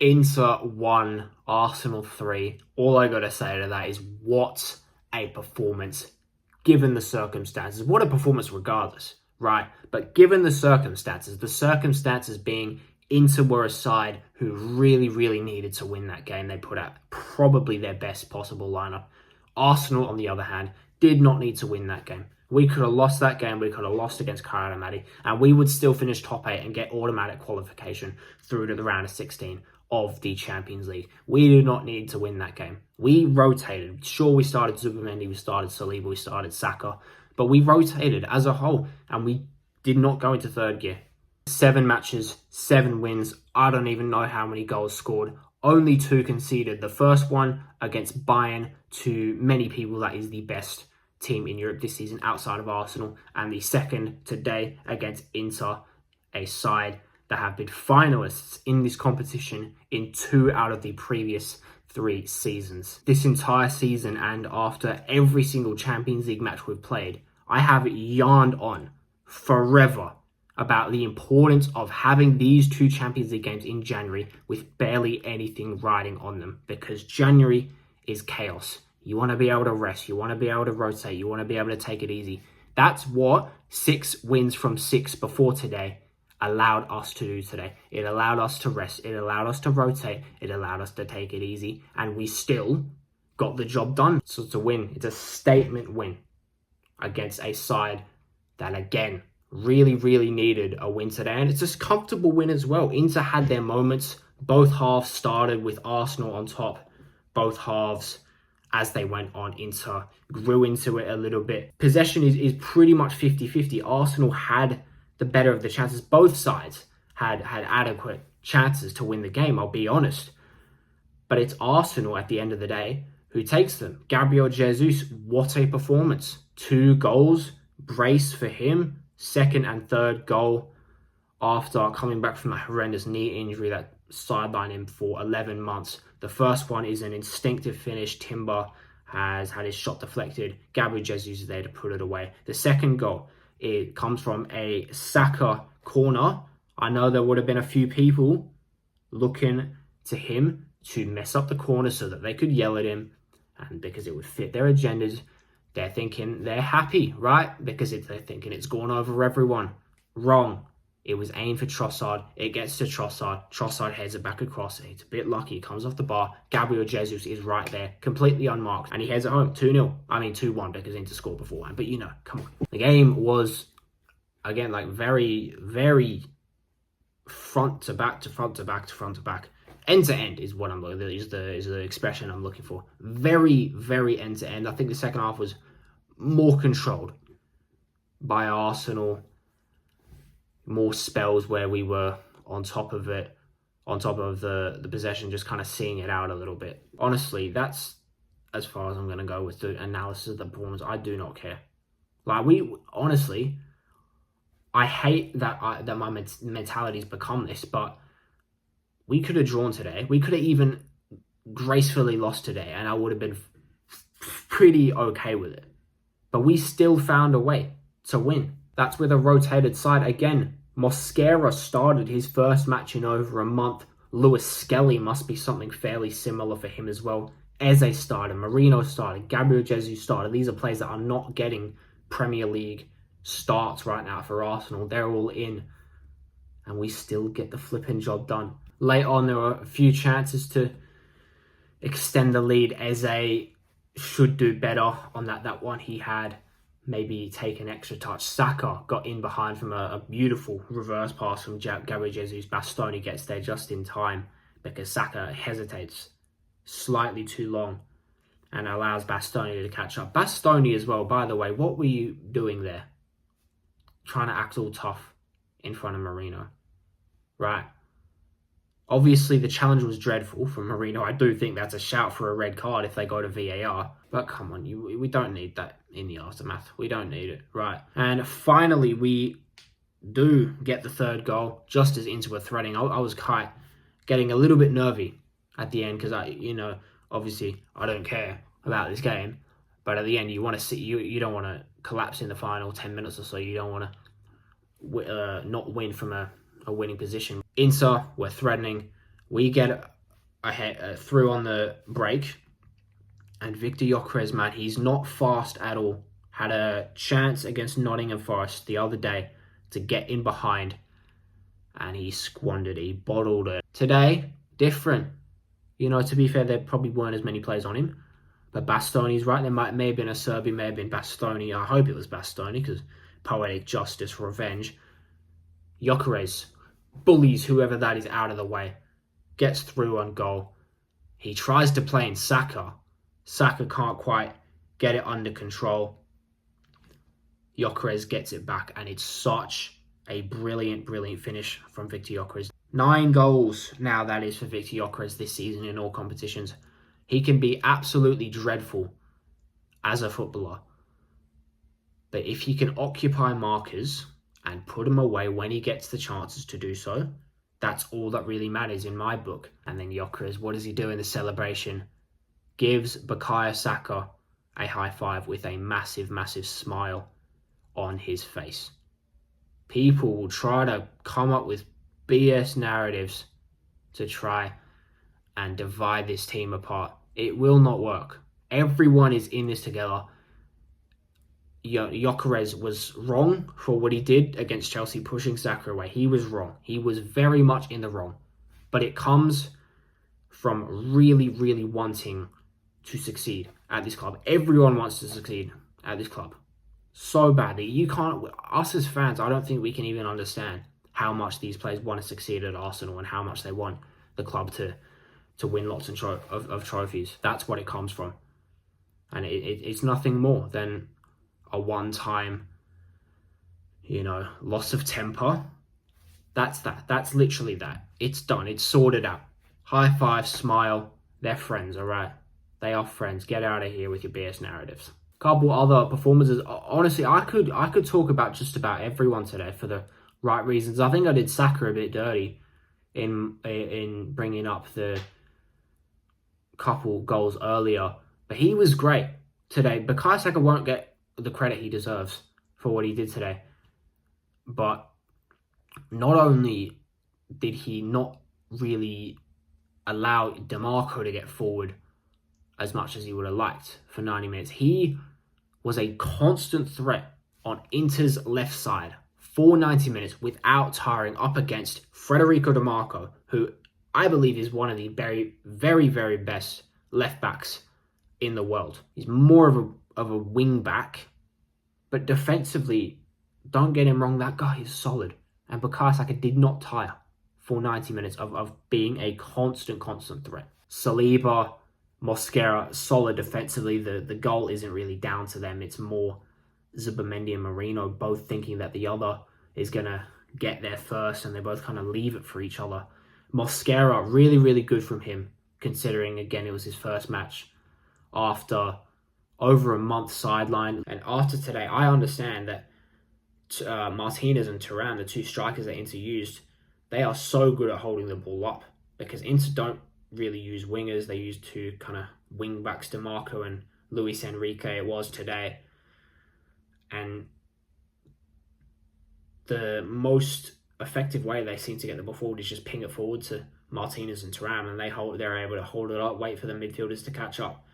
Inter 1, Arsenal 3. All I got to say to that is what a performance, given the circumstances. What a performance regardless, right? But given the circumstances being Inter were a side who really, really needed to win that game. They put out probably their best possible lineup. Arsenal, on the other hand, did not need to win that game. We could have lost that game. We could have lost against Karamadi, and we would still finish top 8 and get automatic qualification through to the round of 16 of the Champions League. We did not need to win that game. We rotated. Sure, we started Zubimendi, we started Saliba, we started Saka, but we rotated as a whole, and we did not go into third gear. 7 matches, 7 wins. I don't even know how many goals scored. Only 2 conceded. The first one against Bayern. To many people, that is the best team in Europe this season outside of Arsenal. And the second today against Inter, a side that have been finalists in this competition in 2 out of the previous 3 seasons. This entire season, and after every single Champions League match we've played, I have yarned on forever about the importance of having these 2 Champions League games in January with barely anything riding on them, because January is chaos. You want to be able to rest. You want to be able to rotate. You want to be able to take it easy. That's what 6 wins from 6 before today allowed us to do today. It allowed us to rest. It allowed us to rotate. It allowed us to take it easy. And we still got the job done. So it's a win. It's a statement win against a side that, again, really, really needed a win today. And it's a comfortable win as well. Inter had their moments. Both halves started with Arsenal on top. Both halves, as they went on, Inter grew into it a little bit. Possession is pretty much 50-50. Arsenal had the better of the chances. Both sides had adequate chances to win the game, I'll be honest. But it's Arsenal at the end of the day who takes them. Gabriel Jesus, what a performance. 2 goals, brace for him. Second and third goal after coming back from a horrendous knee injury that sidelined him for 11 months. The first one is an instinctive finish. Timber has had his shot deflected. Gabriel Jesus is there to put it away. The second goal, it comes from a Saka corner. I know there would have been a few people looking to him to mess up the corner so that they could yell at him, and because it would fit their agendas. They're thinking they're happy, right? Because they're thinking it's gone over everyone. Wrong. It was aimed for Trossard. It gets to Trossard. Trossard heads it back across. It's a bit lucky. It comes off the bar. Gabriel Jesus is right there, completely unmarked. And he heads it home. 2-0. I mean 2-1 because Inter scored beforehand. But come on. The game was, again, like very, very front to back to front to back to front to back. End to end is what I'm looking for, is the expression I'm looking for. Very, very end to end. I think the second half was more controlled by Arsenal. More spells where we were on top of it, on top of the possession, just kind of seeing it out a little bit. Honestly, that's as far as I'm going to go with the analysis of the performance. I do not care. Like, I hate that my mentality's become this, but we could have drawn today. We could have even gracefully lost today, and I would have been pretty okay with it. But we still found a way to win. That's with a rotated side. Again, Mosquera started his first match in over a month. Lewis Skelly must be something fairly similar for him as well. Eze started, Marino started, Gabriel Jesus started. These are players that are not getting Premier League starts right now for Arsenal. They're all in, and we still get the flipping job done. Late on, there were a few chances to extend the lead. Eze should do better on that one he had. Maybe take an extra touch. Saka got in behind from a beautiful reverse pass from Gabriel Jesus. Bastoni gets there just in time because Saka hesitates slightly too long and allows Bastoni to catch up. Bastoni as well, by the way, what were you doing there? Trying to act all tough in front of Marino, right? Obviously, the challenge was dreadful from Marino. I do think that's a shout for a red card if they go to VAR. But come on, we don't need that in the aftermath. We don't need it, right? And finally, we do get the third goal just as Inter were threatening. I was getting a little bit nervy at the end because obviously I don't care about this game. But at the end, you want to see you don't want to collapse in the final 10 minutes or so. You don't want to not win from a winning position. Inter were threatening. We get ahead through on the break, and Victor Gyökeres, man, he's not fast at all. Had a chance against Nottingham Forest the other day to get in behind, and he squandered it. He bottled it. Today, different. To be fair, there probably weren't as many players on him. But Bastoni's right. There may have been a Serbi, may have been Bastoni. I hope it was Bastoni because poetic justice, revenge. Gyökeres bullies whoever that is out of the way. Gets through on goal. He tries to play in Saka. Saka can't quite get it under control. Gyökeres gets it back, and it's such a brilliant, brilliant finish from Victor Gyökeres. 9 goals now, that is, for Victor Gyökeres this season in all competitions. He can be absolutely dreadful as a footballer. But if he can occupy markers and put them away when he gets the chances to do so, that's all that really matters in my book. And then Gyökeres, what does he do in the celebration? Gives Bukayo Saka a high five with a massive, massive smile on his face. People will try to come up with BS narratives to try and divide this team apart. It will not work. Everyone is in this together. Gyökeres was wrong for what he did against Chelsea, pushing Saka away. He was wrong. He was very much in the wrong. But it comes from really, really wanting to succeed at this club. Everyone wants to succeed at this club so badly. You can't, us as fans, I don't think we can even understand how much these players want to succeed at Arsenal and how much they want the club to win lots of trophies. That's what it comes from. And it's nothing more than a one-time, loss of temper. That's that. That's literally that. It's done. It's sorted out. High five, smile. They're friends, all right? They are friends. Get out of here with your BS narratives. Couple other performances. Honestly, I could talk about just about everyone today for the right reasons. I think I did Saka a bit dirty in bringing up the couple goals earlier, but he was great today. Bukayo Saka won't get the credit he deserves for what he did today, but not only did he not really allow DiMarco to get forward as much as he would have liked for 90 minutes, he was a constant threat on Inter's left side for 90 minutes without tiring, up against Federico DiMarco, who I believe is one of the very, very, very best left backs in the world. He's more of a wing back, but defensively, don't get him wrong, that guy is solid. And Bukayo Saka did not tire for 90 minutes of being a constant threat. Saliba, Mosquera, solid defensively. The goal isn't really down to them. It's more Zubimendi and Merino both thinking that the other is going to get there first, and they both kind of leave it for each other. Mosquera, really, really good from him, considering, again, it was his first match after over a month sideline. And after today, I understand that Martinez and Thuram, the two strikers that Inter used, they are so good at holding the ball up, because Inter don't really use wingers. They use two kind of wing backs, DiMarco and Luis Enrique, it was today. And the most effective way they seem to get the ball forward is just ping it forward to Martinez and Thuram, and they're able to hold it up, wait for the midfielders to catch up.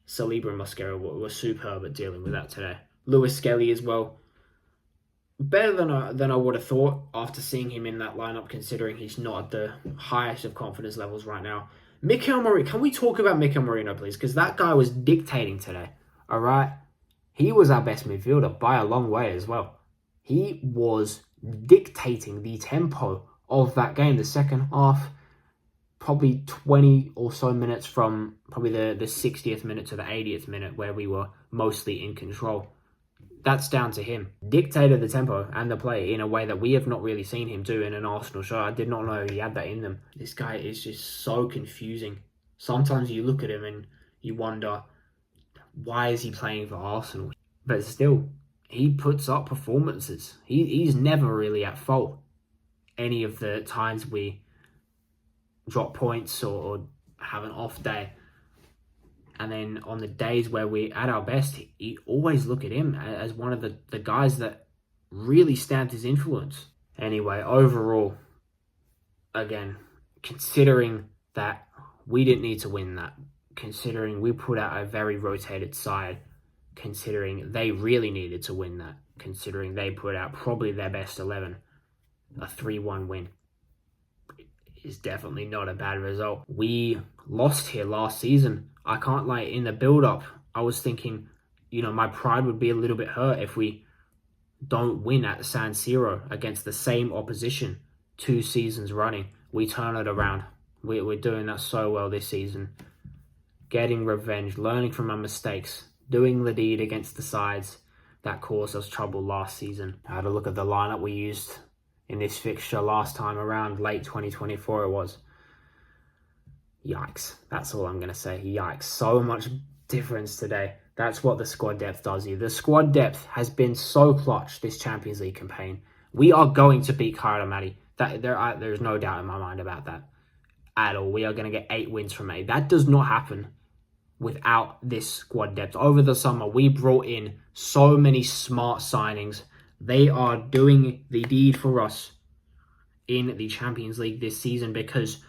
Saliba and Mosquera were superb at dealing with that today. Lewis Skelly as well. Better than I would have thought after seeing him in that lineup, considering he's not at the highest of confidence levels right now. Mikel Merino, can we talk about Mikel Merino, please? Because that guy was dictating today, all right? He was our best midfielder by a long way as well. He was dictating the tempo of that game. The second half, probably 20 or so minutes from probably the 60th minute to the 80th minute, where we were mostly in control. That's down to him. Dictated the tempo and the play in a way that we have not really seen him do in an Arsenal show. I did not know he had that in them. This guy is just so confusing. Sometimes you look at him and you wonder, why is he playing for Arsenal? But still, he puts up performances. He's never really at fault. Any of the times we drop points or have an off day. And then on the days where we're at our best, you always look at him as one of the guys that really stamped his influence. Anyway, overall, again, considering that we didn't need to win that, considering we put out a very rotated side, considering they really needed to win that, considering they put out probably their best 11, a 3-1 win is definitely not a bad result. We lost here last season. I can't lie, in the build-up, I was thinking, my pride would be a little bit hurt if we don't win at San Siro against the same opposition 2 seasons running. We turn it around. We're doing that so well this season. Getting revenge, learning from our mistakes, doing the deed against the sides that caused us trouble last season. I had a look at the lineup we used in this fixture last time around, late 2024 it was. Yikes. That's all I'm going to say. Yikes. So much difference today. That's what the squad depth does here. The squad depth has been so clutch this Champions League campaign. We are going to beat Karamati. There's no doubt in my mind about that at all. We are going to get 8 wins from 8. That does not happen without this squad depth. Over the summer, we brought in so many smart signings. They are doing the deed for us in the Champions League this season, because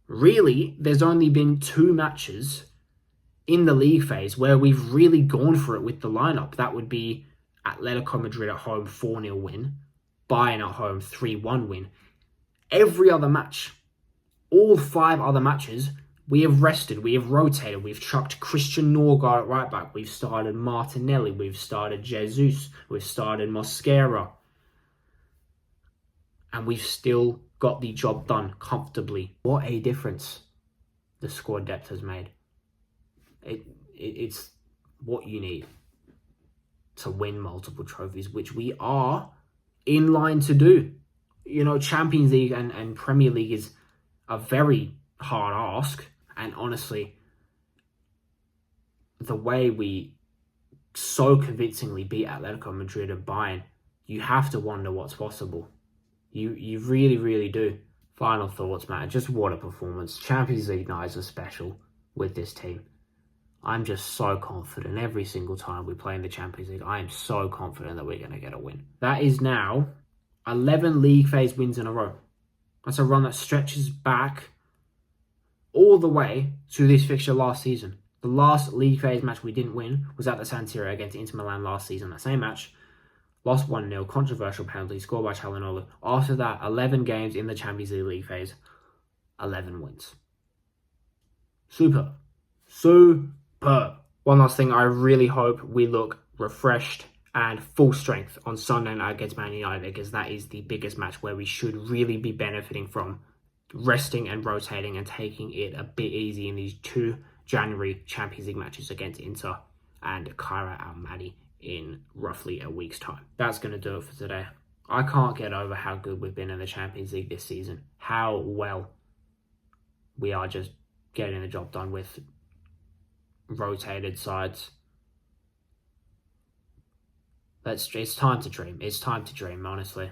really, there's only been 2 matches in the league phase where we've really gone for it with the lineup. That would be Atletico Madrid at home 4-0 win, Bayern at home 3-1 win. Every other match, all 5 other matches, we have rested, we have rotated, we've chucked Christian Norgard at right back, we've started Martinelli, we've started Jesus, we've started Mosquera, and we've still got the job done comfortably. What a difference the squad depth has made. It's what you need to win multiple trophies, which we are in line to do. Champions League and Premier League is a very hard ask, and honestly, the way we so convincingly beat Atletico Madrid and Bayern, you have to wonder what's possible. You really, really do. Final thoughts, man. Just what a performance. Champions League nights are special with this team. I'm just so confident every single time we play in the Champions League. I am so confident that we're going to get a win. That is now 11 league phase wins in a row. That's a run that stretches back all the way to this fixture last season. The last league phase match we didn't win was at the San Siro against Inter Milan last season. That same match, lost 1-0, controversial penalty, scored by Calhanoglu. After that, 11 games in the Champions League phase, 11 wins. Super. One last thing, I really hope we look refreshed and full strength on Sunday night against Man United, because that is the biggest match where we should really be benefiting from resting and rotating and taking it a bit easy in these 2 January Champions League matches against Inter and Kairat Almaty in roughly a week's time. That's going to do it for today. I can't get over how good we've been in the Champions League this season. How well we are just getting the job done with rotated sides. It's time to dream. It's time to dream, honestly.